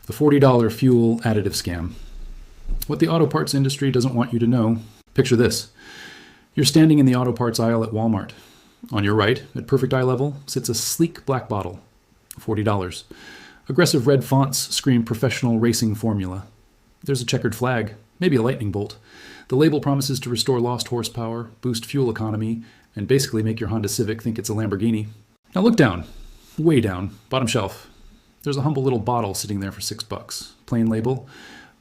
The $40 fuel additive scam. What the auto parts industry doesn't want you to know. Picture this. You're standing in the auto parts aisle at Walmart. On your right, at perfect eye level, sits a sleek black bottle. $40. Aggressive red fonts scream professional racing formula. There's a checkered flag, maybe a lightning bolt. The label promises to restore lost horsepower, boost fuel economy, and basically make your Honda Civic think it's a Lamborghini. Now look down, way down, bottom shelf. There's a humble little bottle sitting there for $6. Plain label,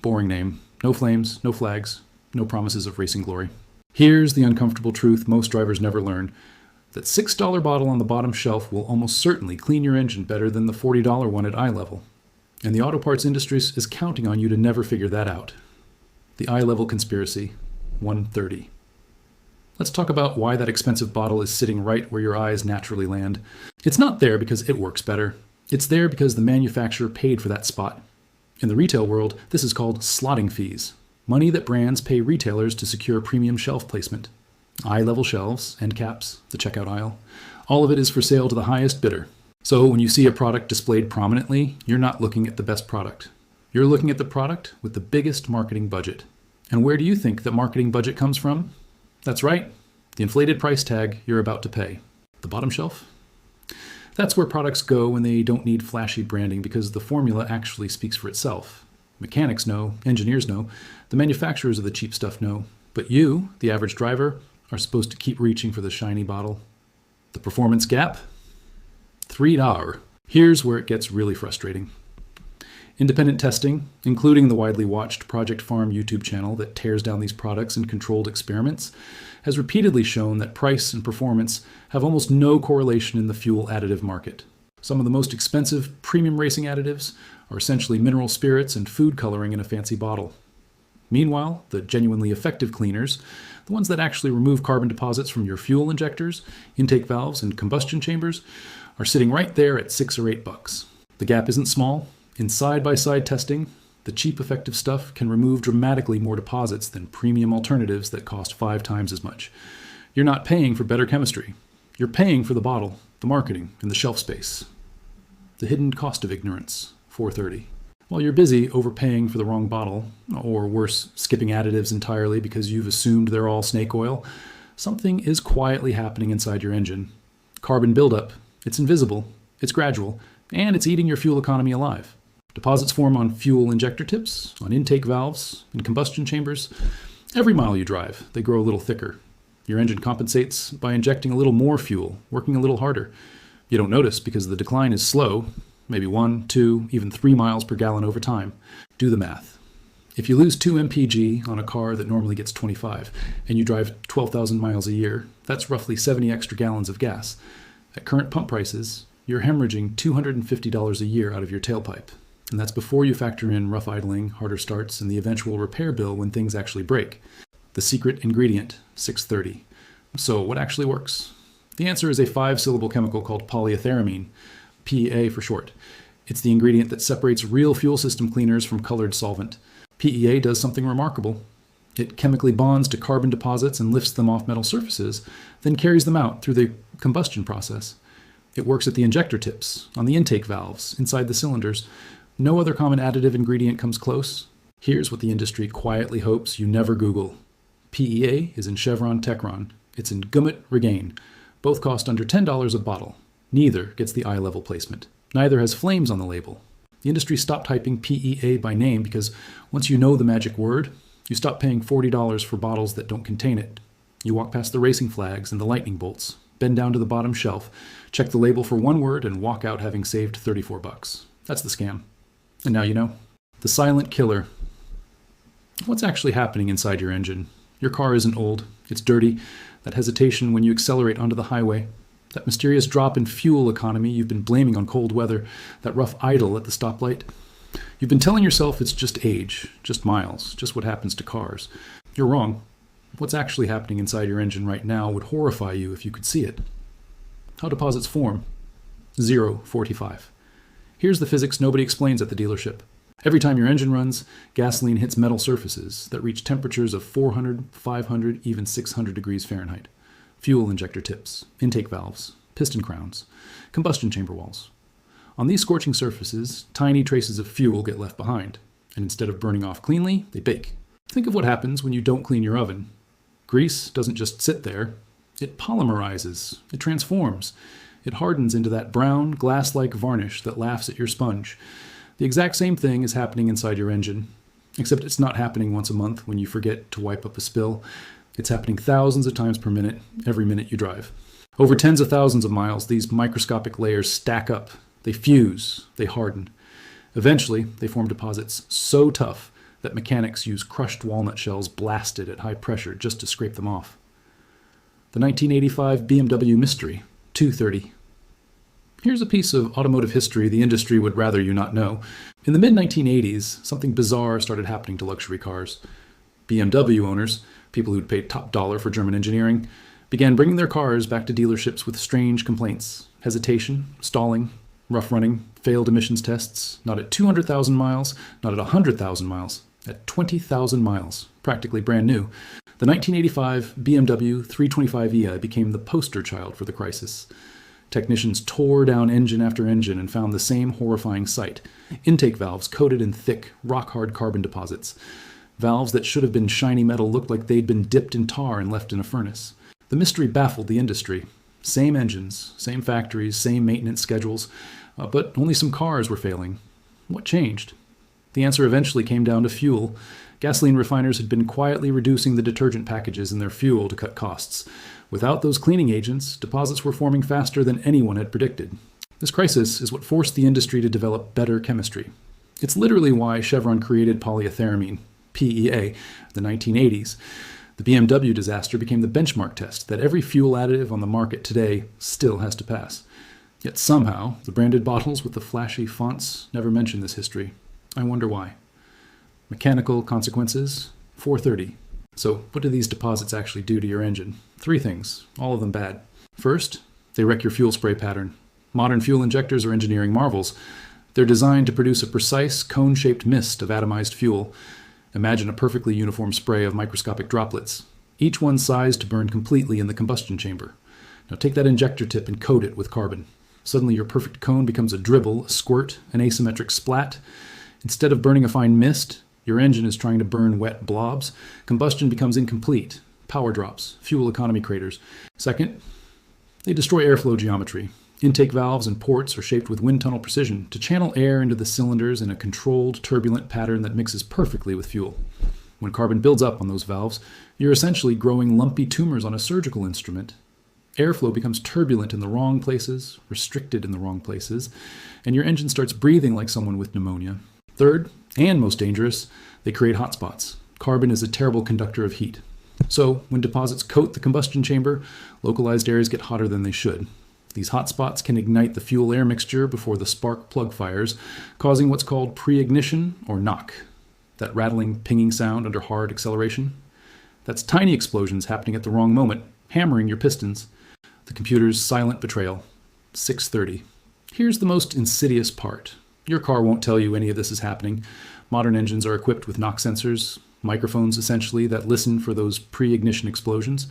boring name, no flames, no flags, no promises of racing glory. Here's the uncomfortable truth most drivers never learn. That $6 bottle on the bottom shelf will almost certainly clean your engine better than the $40 one at eye level. And the auto parts industry is counting on you to never figure that out. The eye level conspiracy, 130. Let's talk about why that expensive bottle is sitting right where your eyes naturally land. It's not there because it works better. It's there because the manufacturer paid for that spot. In the retail world, this is called slotting fees, money that brands pay retailers to secure premium shelf placement. Eye-level shelves, end caps, the checkout aisle. All of it is for sale to the highest bidder. So when you see a product displayed prominently, you're not looking at the best product. You're looking at the product with the biggest marketing budget. And where do you think that marketing budget comes from? That's right, the inflated price tag you're about to pay. The bottom shelf? That's where products go when they don't need flashy branding because the formula actually speaks for itself. Mechanics know, engineers know, the manufacturers of the cheap stuff know, but you, the average driver, are supposed to keep reaching for the shiny bottle. The performance gap? $3. Here's where it gets really frustrating. Independent testing, including the widely watched Project Farm YouTube channel that tears down these products in controlled experiments, has repeatedly shown that price and performance have almost no correlation in the fuel additive market. Some of the most expensive premium racing additives are essentially mineral spirits and food coloring in a fancy bottle. Meanwhile, the genuinely effective cleaners, the ones that actually remove carbon deposits from your fuel injectors, intake valves, and combustion chambers, are sitting right there at $6 or $8. The gap isn't small. In side-by-side testing, the cheap effective stuff can remove dramatically more deposits than premium alternatives that cost 5 times as much. You're not paying for better chemistry. You're paying for the bottle, the marketing, and the shelf space. The hidden cost of ignorance, 430. While you're busy overpaying for the wrong bottle, or worse, skipping additives entirely because you've assumed they're all snake oil, something is quietly happening inside your engine. Carbon buildup. It's invisible, it's gradual, and it's eating your fuel economy alive. Deposits form on fuel injector tips, on intake valves, in combustion chambers. Every mile you drive, they grow a little thicker. Your engine compensates by injecting a little more fuel, working a little harder. You don't notice because the decline is slow, maybe 1, 2, even 3 miles per gallon over time. Do the math. If you lose 2 mpg on a car that normally gets 25, and you drive 12,000 miles a year, that's roughly 70 extra gallons of gas. At current pump prices, you're hemorrhaging $250 a year out of your tailpipe. And that's before you factor in rough idling, harder starts, and the eventual repair bill when things actually break. The secret ingredient, 630. So what actually works? The answer is a 5-syllable chemical called polyethyramine, PEA for short. It's the ingredient that separates real fuel system cleaners from colored solvent. PEA does something remarkable. It chemically bonds to carbon deposits and lifts them off metal surfaces, then carries them out through the combustion process. It works at the injector tips, on the intake valves, inside the cylinders. No other common additive ingredient comes close. Here's what the industry quietly hopes you never Google. PEA is in Chevron Techron. It's in Gummit Regain. Both cost under $10 a bottle. Neither gets the eye-level placement. Neither has flames on the label. The industry stopped typing PEA by name because once you know the magic word, you stop paying $40 for bottles that don't contain it. You walk past the racing flags and the lightning bolts, bend down to the bottom shelf, check the label for one word, and walk out having saved $34. That's the scam. And now you know. The silent killer. What's actually happening inside your engine? Your car isn't old. It's dirty. That hesitation when you accelerate onto the highway. That mysterious drop in fuel economy you've been blaming on cold weather. That rough idle at the stoplight. You've been telling yourself it's just age, just miles, just what happens to cars. You're wrong. What's actually happening inside your engine right now would horrify you if you could see it. How deposits form? 0.45. Here's the physics nobody explains at the dealership. Every time your engine runs, gasoline hits metal surfaces that reach temperatures of 400, 500, even 600 degrees Fahrenheit. Fuel injector tips, intake valves, piston crowns, combustion chamber walls. On these scorching surfaces, tiny traces of fuel get left behind, and instead of burning off cleanly, they bake. Think of what happens when you don't clean your oven. Grease doesn't just sit there. It polymerizes. It transforms. It hardens into that brown, glass-like varnish that laughs at your sponge. The exact same thing is happening inside your engine, except it's not happening once a month when you forget to wipe up a spill. It's happening thousands of times per minute, every minute you drive. Over tens of thousands of miles, these microscopic layers stack up. They fuse. They harden. Eventually, they form deposits so tough that mechanics use crushed walnut shells blasted at high pressure just to scrape them off. The 1985 BMW Mystery 230. Here's a piece of automotive history the industry would rather you not know. In the mid-1980s, something bizarre started happening to luxury cars. BMW owners, people who'd paid top dollar for German engineering, began bringing their cars back to dealerships with strange complaints: hesitation, stalling, rough running, failed emissions tests, not at 200,000 miles, not at 100,000 miles, at 20,000 miles, practically brand new. The 1985 BMW 325i became the poster child for the crisis. Technicians tore down engine after engine and found the same horrifying sight: intake valves coated in thick, rock-hard carbon deposits. Valves that should have been shiny metal looked like they'd been dipped in tar and left in a furnace. The mystery baffled the industry. Same engines, same factories, same maintenance schedules, but only some cars were failing. What changed? The answer eventually came down to fuel. Gasoline refiners had been quietly reducing the detergent packages in their fuel to cut costs. Without those cleaning agents, deposits were forming faster than anyone had predicted. This crisis is what forced the industry to develop better chemistry. It's literally why Chevron created polyethyramine, PEA, in the 1980s. The BMW disaster became the benchmark test that every fuel additive on the market today still has to pass. Yet somehow, the branded bottles with the flashy fonts never mention this history. I wonder why. Mechanical consequences, 430. So what do these deposits actually do to your engine? 3 things, all of them bad. First, they wreck your fuel spray pattern. Modern fuel injectors are engineering marvels. They're designed to produce a precise, cone-shaped mist of atomized fuel. Imagine a perfectly uniform spray of microscopic droplets, each one sized to burn completely in the combustion chamber. Now take that injector tip and coat it with carbon. Suddenly your perfect cone becomes a dribble, a squirt, an asymmetric splat. Instead of burning a fine mist, your engine is trying to burn wet blobs. Combustion becomes incomplete. Power drops, fuel economy craters. Second, they destroy airflow geometry. Intake valves and ports are shaped with wind tunnel precision to channel air into the cylinders in a controlled, turbulent pattern that mixes perfectly with fuel. When carbon builds up on those valves, you're essentially growing lumpy tumors on a surgical instrument. Airflow becomes turbulent in the wrong places, restricted in the wrong places, and your engine starts breathing like someone with pneumonia. Third, and most dangerous, they create hotspots. Carbon is a terrible conductor of heat. So, when deposits coat the combustion chamber, localized areas get hotter than they should. These hotspots can ignite the fuel-air mixture before the spark plug fires, causing what's called pre-ignition or knock. That rattling, pinging sound under hard acceleration. That's tiny explosions happening at the wrong moment, hammering your pistons. The computer's silent betrayal. 630. Here's the most insidious part. Your car won't tell you any of this is happening. Modern engines are equipped with knock sensors, microphones essentially, that listen for those pre-ignition explosions.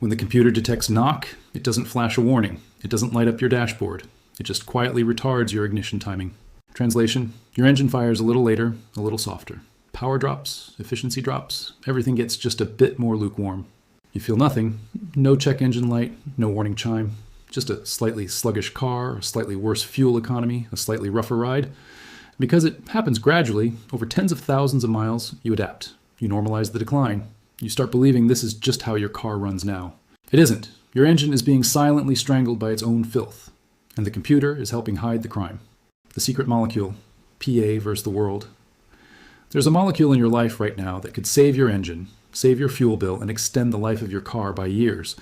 When the computer detects knock, it doesn't flash a warning. It doesn't light up your dashboard. It just quietly retards your ignition timing. Translation: your engine fires a little later, a little softer. Power drops, efficiency drops, everything gets just a bit more lukewarm. You feel nothing. No check engine light, no warning chime. Just a slightly sluggish car, a slightly worse fuel economy, a slightly rougher ride. Because it happens gradually, over tens of thousands of miles, you adapt. You normalize the decline. You start believing this is just how your car runs now. It isn't. Your engine is being silently strangled by its own filth, and the computer is helping hide the crime. The secret molecule, PA versus the world. There's a molecule in your life right now that could save your engine, save your fuel bill, and extend the life of your car by years.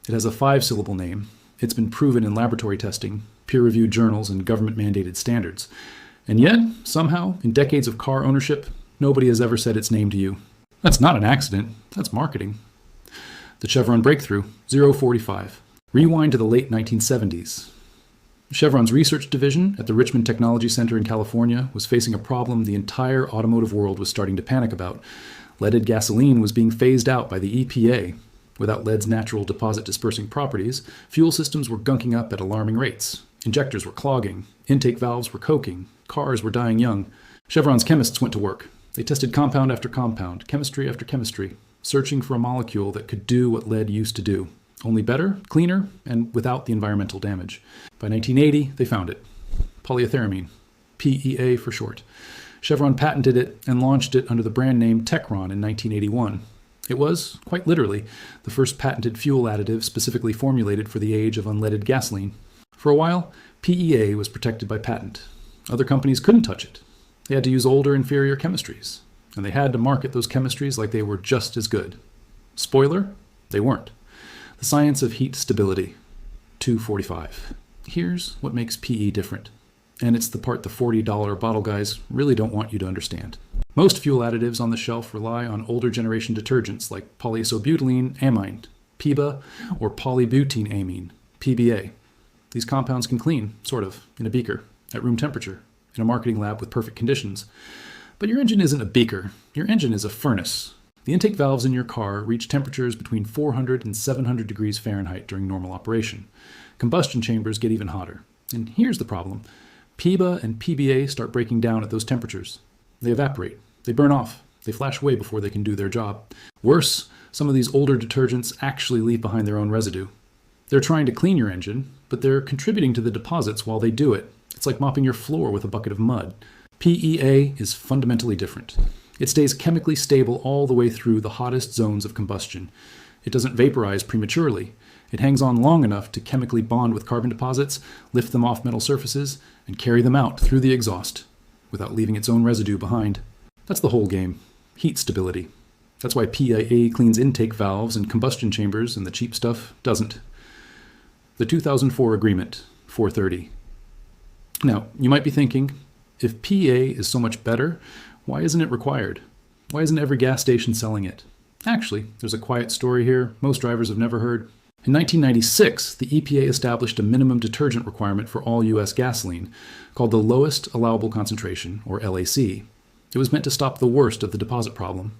It has a 5-syllable name. It's been proven in laboratory testing, peer-reviewed journals, and government-mandated standards. And yet, somehow, in decades of car ownership, nobody has ever said its name to you. That's not an accident. That's marketing. The Chevron breakthrough, 045. Rewind to the late 1970s. Chevron's research division at the Richmond Technology Center in California was facing a problem the entire automotive world was starting to panic about. Leaded gasoline was being phased out by the EPA. Without lead's natural deposit dispersing properties, fuel systems were gunking up at alarming rates. Injectors were clogging, intake valves were coking, cars were dying young. Chevron's chemists went to work. They tested compound after compound, chemistry after chemistry, searching for a molecule that could do what lead used to do, only better, cleaner, and without the environmental damage. By 1980, they found it. Polyethyramine, PEA for short. Chevron patented it and launched it under the brand name Techron in 1981. It was, quite literally, the first patented fuel additive specifically formulated for the age of unleaded gasoline. For a while, PEA was protected by patent. Other companies couldn't touch it. They had to use older, inferior chemistries, and they had to market those chemistries like they were just as good. Spoiler, they weren't. The science of heat stability, 245. Here's what makes PE different, and it's the part the $40 bottle guys really don't want you to understand. Most fuel additives on the shelf rely on older generation detergents like polyisobutylene amine, PEBA, or polybutene-amine, PBA. These compounds can clean, sort of, in a beaker, at room temperature, in a marketing lab with perfect conditions. But your engine isn't a beaker. Your engine is a furnace. The intake valves in your car reach temperatures between 400 and 700 degrees Fahrenheit during normal operation. Combustion chambers get even hotter. And here's the problem. PEBA and PBA start breaking down at those temperatures. They evaporate. They burn off. They flash away before they can do their job. Worse, some of these older detergents actually leave behind their own residue. They're trying to clean your engine, but they're contributing to the deposits while they do it. It's like mopping your floor with a bucket of mud. PEA is fundamentally different. It stays chemically stable all the way through the hottest zones of combustion. It doesn't vaporize prematurely. It hangs on long enough to chemically bond with carbon deposits, lift them off metal surfaces, and carry them out through the exhaust without leaving its own residue behind. That's the whole game. Heat stability. That's why PEA cleans intake valves and combustion chambers and the cheap stuff doesn't. The 2004 Agreement, 430. Now, you might be thinking, if PEA is so much better, why isn't it required? Why isn't every gas station selling it? Actually, there's a quiet story here most drivers have never heard. In 1996, the EPA established a minimum detergent requirement for all U.S. gasoline, called the Lowest Allowable Concentration, or LAC. It was meant to stop the worst of the deposit problem.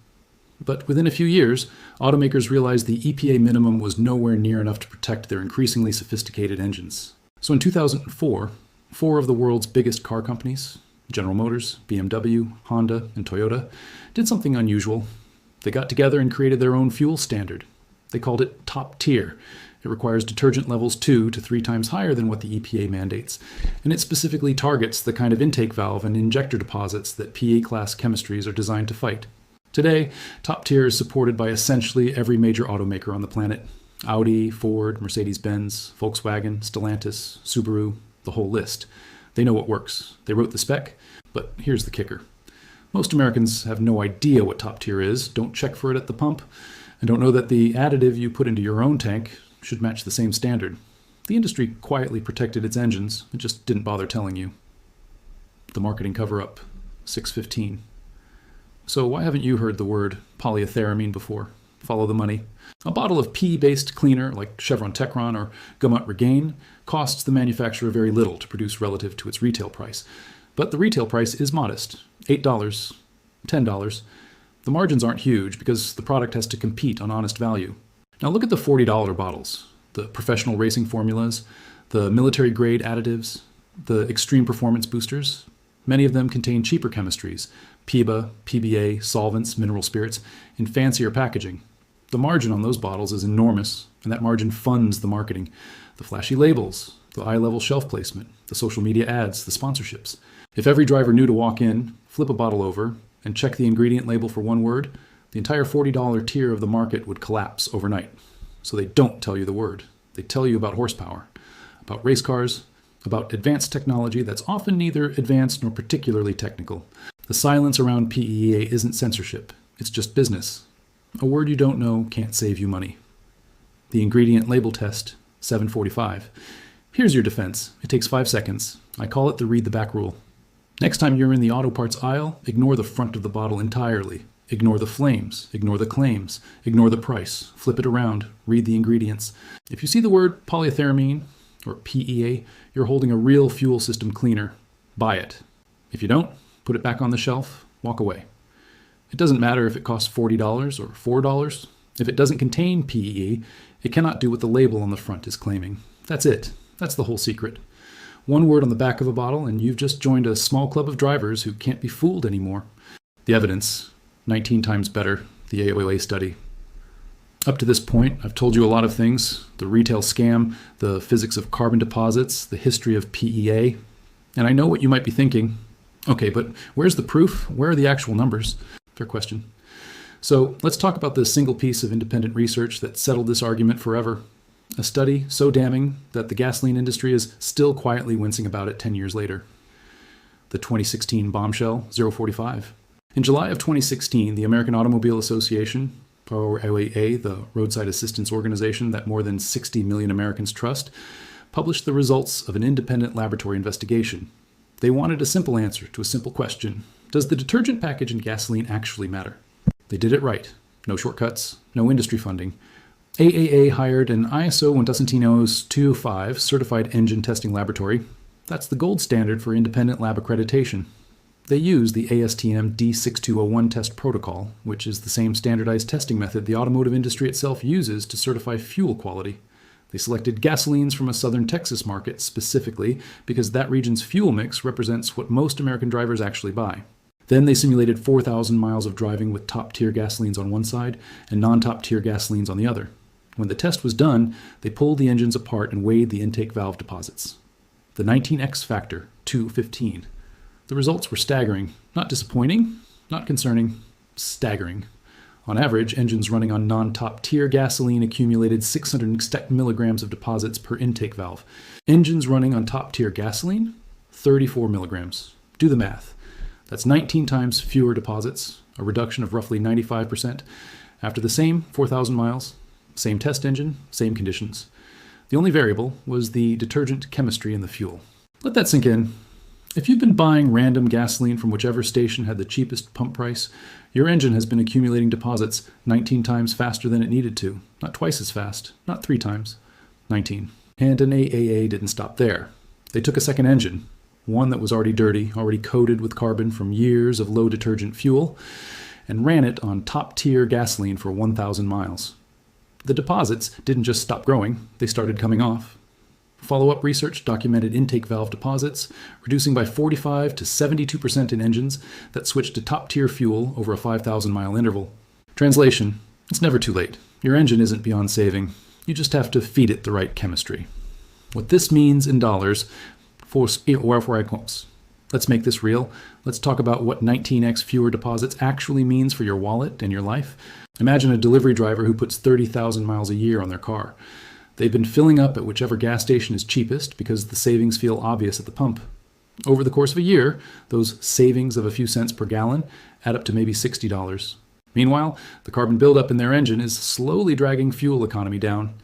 But within a few years, automakers realized the EPA minimum was nowhere near enough to protect their increasingly sophisticated engines. So in 2004, 4 of the world's biggest car companies, General Motors, BMW, Honda, and Toyota, did something unusual. They got together and created their own fuel standard. They called it Top Tier. It requires detergent levels 2 to 3 times higher than what the EPA mandates, and it specifically targets the kind of intake valve and injector deposits that PE-class chemistries are designed to fight. Today, Top Tier is supported by essentially every major automaker on the planet. Audi, Ford, Mercedes-Benz, Volkswagen, Stellantis, Subaru, the whole list. They know what works. They wrote the spec, but here's the kicker. Most Americans have no idea what Top Tier is, don't check for it at the pump, and don't know that the additive you put into your own tank should match the same standard. The industry quietly protected its engines, it just didn't bother telling you. The marketing cover-up, 615. So why haven't you heard the word polyethyramine before? Follow the money. A bottle of pea-based cleaner like Chevron Techron or Gaumont Regain costs the manufacturer very little to produce relative to its retail price. But the retail price is modest, $8, $10. The margins aren't huge because the product has to compete on honest value. Now look at the $40 bottles, the professional racing formulas, the military-grade additives, the extreme performance boosters. Many of them contain cheaper chemistries, PEBA, PBA, solvents, mineral spirits, in fancier packaging. The margin on those bottles is enormous, and that margin funds the marketing, the flashy labels, the eye-level shelf placement, the social media ads, the sponsorships. If every driver knew to walk in, flip a bottle over, and check the ingredient label for one word, the entire $40 tier of the market would collapse overnight. So they don't tell you the word. They tell you about horsepower, about race cars, about advanced technology that's often neither advanced nor particularly technical. The silence around PEA isn't censorship, it's just business. A word you don't know can't save you money. The ingredient label test, 745. Here's your defense. It takes 5 seconds. I call it the read the back rule. Next time you're in the auto parts aisle, ignore the front of the bottle entirely. Ignore the flames, ignore the claims, ignore the price, flip it around, read the ingredients. If you see the word polyethyramine, or PEA, you're holding a real fuel system cleaner. Buy it. If you don't, put it back on the shelf, walk away. It doesn't matter if it costs $40 or $4. If it doesn't contain PEE, it cannot do what the label on the front is claiming. That's it. That's the whole secret. One word on the back of a bottle, and you've just joined a small club of drivers who can't be fooled anymore. The evidence, 19 times better, the AOA study. Up to this point, I've told you a lot of things: the retail scam, the physics of carbon deposits, the history of PEA. And I know what you might be thinking. Okay, but where's the proof? Where are the actual numbers? Fair question. So let's talk about the single piece of independent research that settled this argument forever. A study so damning that the gasoline industry is still quietly wincing about it 10 years later. The 2016 bombshell 045. In July of 2016, the American Automobile Association, or AAA, the roadside assistance organization that more than 60 million Americans trust, published the results of an independent laboratory investigation. They wanted a simple answer to a simple question: does the detergent package in gasoline actually matter? They did it right. No shortcuts, no industry funding. AAA hired an ISO 14025 certified engine testing laboratory. That's the gold standard for independent lab accreditation. They use the ASTM D6201 test protocol, which is the same standardized testing method the automotive industry itself uses to certify fuel quality. They selected gasolines from a southern Texas market specifically because that region's fuel mix represents what most American drivers actually buy. Then they simulated 4,000 miles of driving with top-tier gasolines on one side and non-top-tier gasolines on the other. When the test was done, they pulled the engines apart and weighed the intake valve deposits. The 19X factor, 215. The results were staggering. Not disappointing, not concerning, staggering. On average, engines running on non-top-tier gasoline accumulated 600 milligrams of deposits per intake valve. Engines running on top-tier gasoline, 34 milligrams. Do the math. That's 19 times fewer deposits, a reduction of roughly 95%, after the same 4,000 miles, same test engine, same conditions. The only variable was the detergent chemistry in the fuel. Let that sink in. If you've been buying random gasoline from whichever station had the cheapest pump price, your engine has been accumulating deposits 19 times faster than it needed to. Not twice as fast, not 3 times, 19. And an AAA didn't stop there. They took a second engine, one that was already dirty, already coated with carbon from years of low detergent fuel, and ran it on top-tier gasoline for 1,000 miles. The deposits didn't just stop growing, they started coming off. Follow-up research documented intake valve deposits reducing by 45 to 72% in engines that switched to top-tier fuel over a 5,000-mile interval. Translation: it's never too late. Your engine isn't beyond saving. You just have to feed it the right chemistry. What this means in dollars, let's make this real. Let's talk about what 19x fewer deposits actually means for your wallet and your life. Imagine a delivery driver who puts 30,000 miles a year on their car. They've been filling up at whichever gas station is cheapest because the savings feel obvious at the pump. Over the course of a year, those savings of a few cents per gallon add up to maybe $60. Meanwhile, the carbon buildup in their engine is slowly dragging fuel economy down.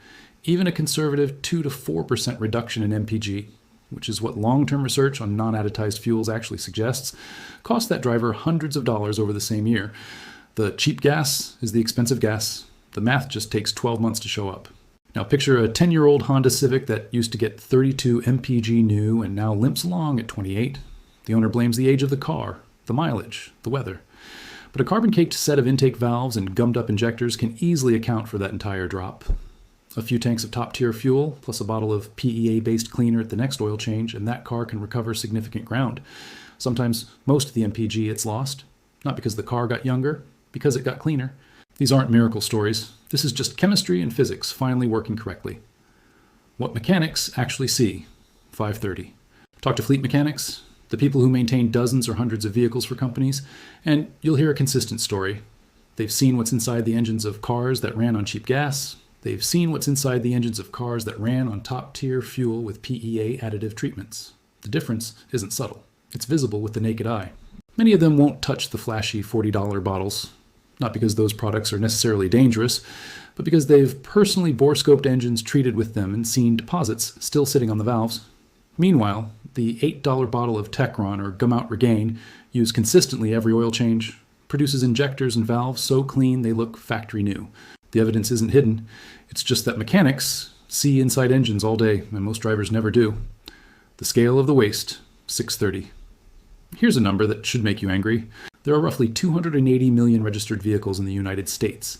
Even a conservative 2 to 4% reduction in MPG, which is what long-term research on non-additized fuels actually suggests, costs that driver hundreds of dollars over the same year. The cheap gas is the expensive gas. The math just takes 12 months to show up. Now picture a 10-year-old Honda Civic that used to get 32 mpg new and now limps along at 28. The owner blames the age of the car, the mileage, the weather. But a carbon-caked set of intake valves and gummed-up injectors can easily account for that entire drop. A few tanks of top-tier fuel, plus a bottle of PEA-based cleaner at the next oil change, and that car can recover significant ground. Sometimes most of the MPG it's lost, not because the car got younger, because it got cleaner. These aren't miracle stories. This is just chemistry and physics finally working correctly. What mechanics actually see. 5:30. Talk to fleet mechanics, the people who maintain dozens or hundreds of vehicles for companies, and you'll hear a consistent story. They've seen what's inside the engines of cars that ran on cheap gas. They've seen what's inside the engines of cars that ran on top-tier fuel with PEA additive treatments. The difference isn't subtle. It's visible with the naked eye. Many of them won't touch the flashy $40 bottles. Not because those products are necessarily dangerous, but because they've personally borescoped engines treated with them and seen deposits still sitting on the valves. Meanwhile, the $8 bottle of Techron or Gumout Regain, used consistently every oil change, produces injectors and valves so clean they look factory new. The evidence isn't hidden. It's just that mechanics see inside engines all day, and most drivers never do. The scale of the waste, 630. Here's a number that should make you angry. There are roughly 280 million registered vehicles in the United States.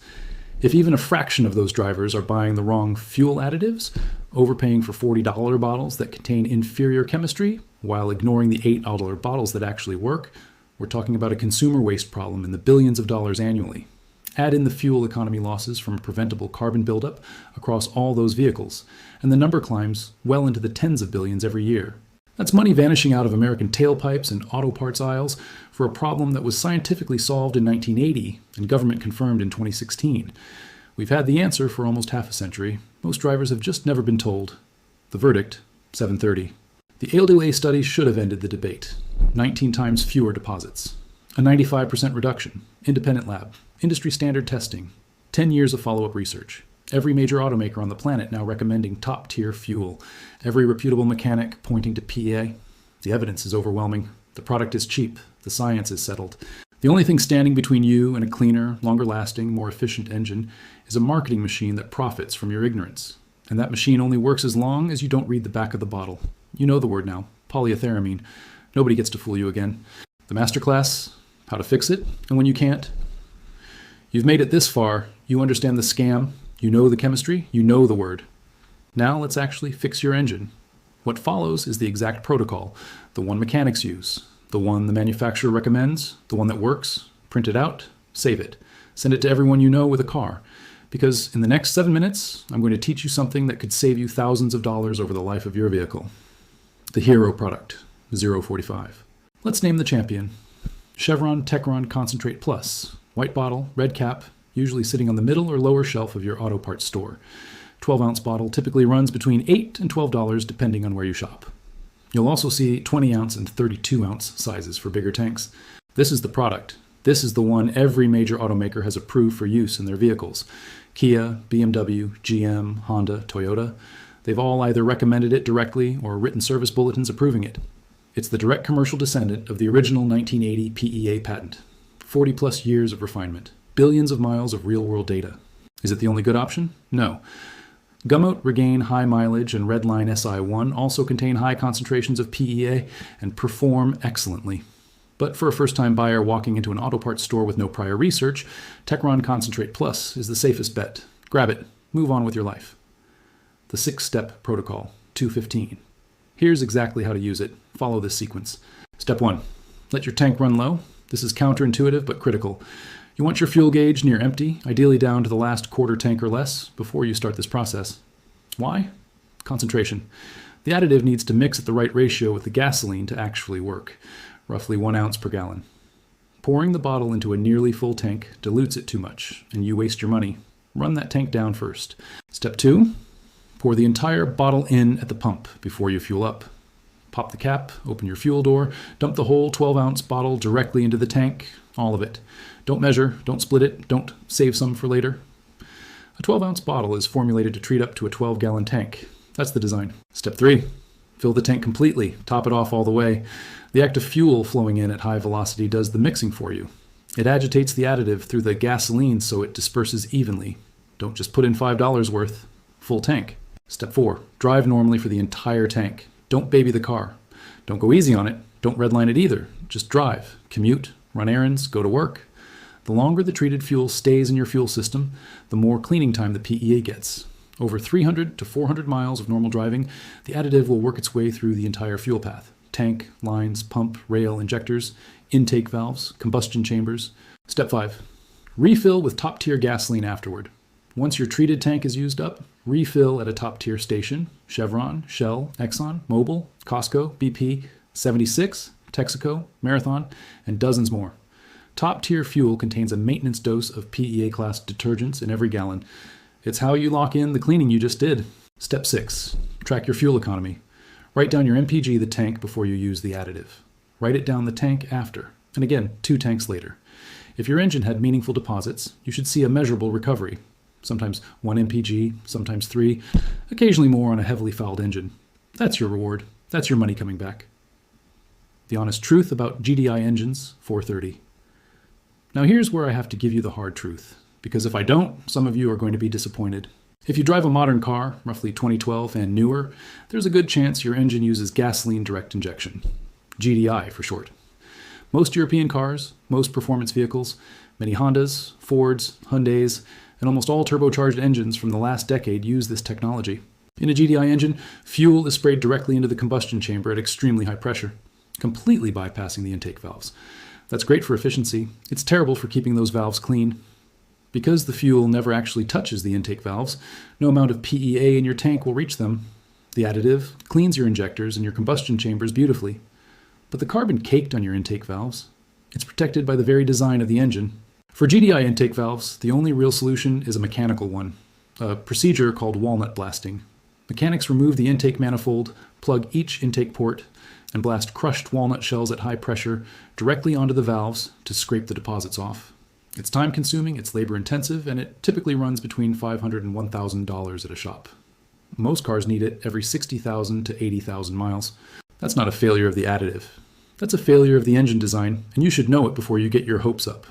If even a fraction of those drivers are buying the wrong fuel additives, overpaying for $40 bottles that contain inferior chemistry while ignoring the $8 bottles that actually work. We're talking about a consumer waste problem in the billions of dollars annually. Add in the fuel economy losses from preventable carbon buildup across all those vehicles, and the number climbs well into the tens of billions every year. That's money vanishing out of American tailpipes and auto parts aisles for a problem that was scientifically solved in 1980 and government confirmed in 2016. We've had the answer for almost half a century. Most drivers have just never been told. The verdict, 730. The ALDA study should have ended the debate. 19 times fewer deposits. A 95% reduction. Independent lab. Industry standard testing. 10 years of follow-up research. Every major automaker on the planet now recommending top-tier fuel. Every reputable mechanic pointing to PEA. The evidence is overwhelming. The product is cheap. The science is settled. The only thing standing between you and a cleaner, longer-lasting, more efficient engine is a marketing machine that profits from your ignorance. And that machine only works as long as you don't read the back of the bottle. You know the word now. Polyethyramine. Nobody gets to fool you again. The masterclass, how to fix it, and when you can't. You've made it this far. You understand the scam. You know the chemistry. You know the word. Now let's actually fix your engine. What follows is the exact protocol, the one mechanics use, the one the manufacturer recommends, the one that works. Print it out, save it. Send it to everyone you know with a car. Because in the next 7 minutes, I'm going to teach you something that could save you thousands of dollars over the life of your vehicle. The hero product, 045. Let's name the champion. Chevron Techron Concentrate Plus. White bottle, red cap, usually sitting on the middle or lower shelf of your auto parts store. 12-ounce bottle typically runs between $8 and $12 depending on where you shop. You'll also see 20-ounce and 32-ounce sizes for bigger tanks. This is the product. This is the one every major automaker has approved for use in their vehicles. Kia, BMW, GM, Honda, Toyota. They've all either recommended it directly or written service bulletins approving it. It's the direct commercial descendant of the original 1980 PEA patent. 40-plus years of refinement. Billions of miles of real-world data. Is it the only good option? No. Gumout, Regain, High Mileage, and Redline SI1 also contain high concentrations of PEA and perform excellently. But for a first-time buyer walking into an auto parts store with no prior research, Techron Concentrate Plus is the safest bet. Grab it. Move on with your life. The 6-step protocol, 215. Here's exactly how to use it. Follow this sequence. Step 1. Let your tank run low. This is counterintuitive but critical. You want your fuel gauge near empty, ideally down to the last quarter tank or less, before you start this process. Why? Concentration. The additive needs to mix at the right ratio with the gasoline to actually work, roughly 1 ounce per gallon. Pouring the bottle into a nearly full tank dilutes it too much, and you waste your money. Run that tank down first. Step 2. Pour the entire bottle in at the pump before you fuel up. Pop the cap, open your fuel door, dump the whole 12-ounce bottle directly into the tank, all of it. Don't measure, don't split it, don't save some for later. A 12-ounce bottle is formulated to treat up to a 12-gallon tank. That's the design. Step 3. Fill the tank completely, top it off all the way. The act of fuel flowing in at high velocity does the mixing for you. It agitates the additive through the gasoline so it disperses evenly. Don't just put in $5 worth. Full tank. Step 4. Drive normally for the entire tank. Don't baby the car. Don't go easy on it. Don't redline it either. Just drive, commute, run errands, go to work. The longer the treated fuel stays in your fuel system, the more cleaning time the PEA gets. Over 300 to 400 miles of normal driving, the additive will work its way through the entire fuel path. Tank, lines, pump, rail, injectors, intake valves, combustion chambers. Step 5. Refill with top-tier gasoline afterward. Once your treated tank is used up, refill at a top-tier station, Chevron, Shell, Exxon, Mobil, Costco, BP, 76, Texaco, Marathon, and dozens more. Top-tier fuel contains a maintenance dose of PEA-class detergents in every gallon. It's how you lock in the cleaning you just did. Step 6. Track your fuel economy. Write down your MPG the tank before you use the additive. Write it down the tank after, and again, 2 tanks later. If your engine had meaningful deposits, you should see a measurable recovery. Sometimes 1 MPG, sometimes 3, occasionally more on a heavily fouled engine. That's your reward. That's your money coming back. The honest truth about GDI engines, 430. Now here's where I have to give you the hard truth, because if I don't, some of you are going to be disappointed. If you drive a modern car, roughly 2012 and newer, there's a good chance your engine uses gasoline direct injection. GDI for short. Most European cars, most performance vehicles, many Hondas, Fords, Hyundais, and almost all turbocharged engines from the last decade use this technology. In a GDI engine, fuel is sprayed directly into the combustion chamber at extremely high pressure, completely bypassing the intake valves. That's great for efficiency. It's terrible for keeping those valves clean. Because the fuel never actually touches the intake valves, no amount of PEA in your tank will reach them. The additive cleans your injectors and your combustion chambers beautifully. But the carbon caked on your intake valves, it's protected by the very design of the engine. For GDI intake valves, the only real solution is a mechanical one, a procedure called walnut blasting. Mechanics remove the intake manifold, plug each intake port, and blast crushed walnut shells at high pressure directly onto the valves to scrape the deposits off. It's time-consuming, it's labor-intensive, and it typically runs between $500 and $1,000 at a shop. Most cars need it every 60,000 to 80,000 miles. That's not a failure of the additive. That's a failure of the engine design, and you should know it before you get your hopes up.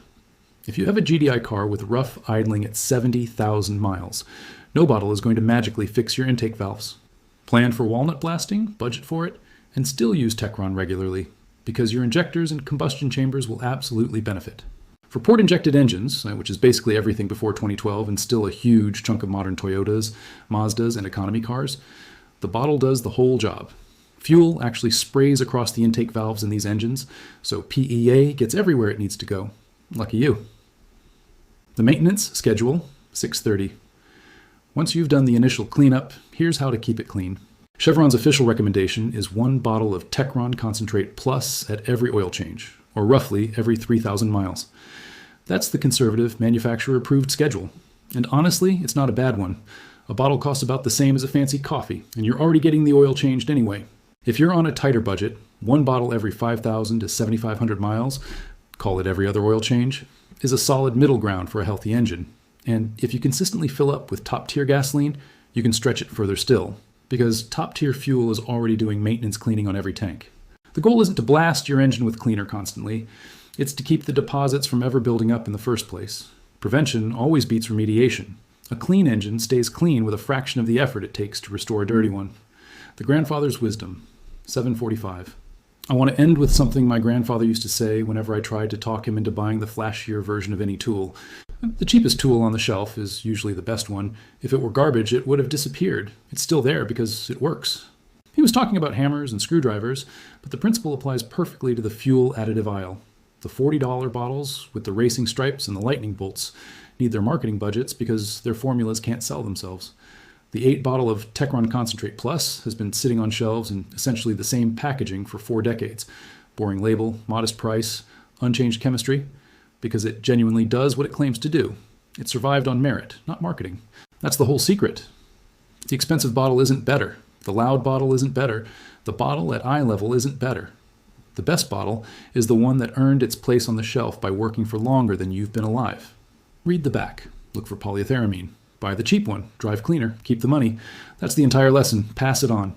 If you have a GDI car with rough idling at 70,000 miles, no bottle is going to magically fix your intake valves. Plan for walnut blasting, budget for it, and still use Techron regularly, because your injectors and combustion chambers will absolutely benefit. For port-injected engines, which is basically everything before 2012 and still a huge chunk of modern Toyotas, Mazdas, and economy cars, the bottle does the whole job. Fuel actually sprays across the intake valves in these engines, so PEA gets everywhere it needs to go. Lucky you. The maintenance schedule, 6:30. Once you've done the initial cleanup, here's how to keep it clean. Chevron's official recommendation is 1 bottle of Techron Concentrate Plus at every oil change, or roughly every 3,000 miles. That's the conservative, manufacturer-approved schedule. And honestly, it's not a bad one. A bottle costs about the same as a fancy coffee, and you're already getting the oil changed anyway. If you're on a tighter budget, 1 bottle every 5,000 to 7,500 miles, call it every other oil change, is a solid middle ground for a healthy engine. And if you consistently fill up with top-tier gasoline, you can stretch it further still, because top-tier fuel is already doing maintenance cleaning on every tank. The goal isn't to blast your engine with cleaner constantly. It's to keep the deposits from ever building up in the first place. Prevention always beats remediation. A clean engine stays clean with a fraction of the effort it takes to restore a dirty one. The grandfather's wisdom, 7:45. I want to end with something my grandfather used to say whenever I tried to talk him into buying the flashier version of any tool. The cheapest tool on the shelf is usually the best one. If it were garbage, it would have disappeared. It's still there because it works. He was talking about hammers and screwdrivers, but the principle applies perfectly to the fuel additive aisle. The $40 bottles with the racing stripes and the lightning bolts need their marketing budgets because their formulas can't sell themselves. The 8 bottle of Techron Concentrate Plus has been sitting on shelves in essentially the same packaging for 4 decades. Boring label, modest price, unchanged chemistry, because it genuinely does what it claims to do. It survived on merit, not marketing. That's the whole secret. The expensive bottle isn't better. The loud bottle isn't better. The bottle at eye level isn't better. The best bottle is the one that earned its place on the shelf by working for longer than you've been alive. Read the back. Look for polyethylamine. Buy the cheap one. Drive cleaner. Keep the money. That's the entire lesson. Pass it on.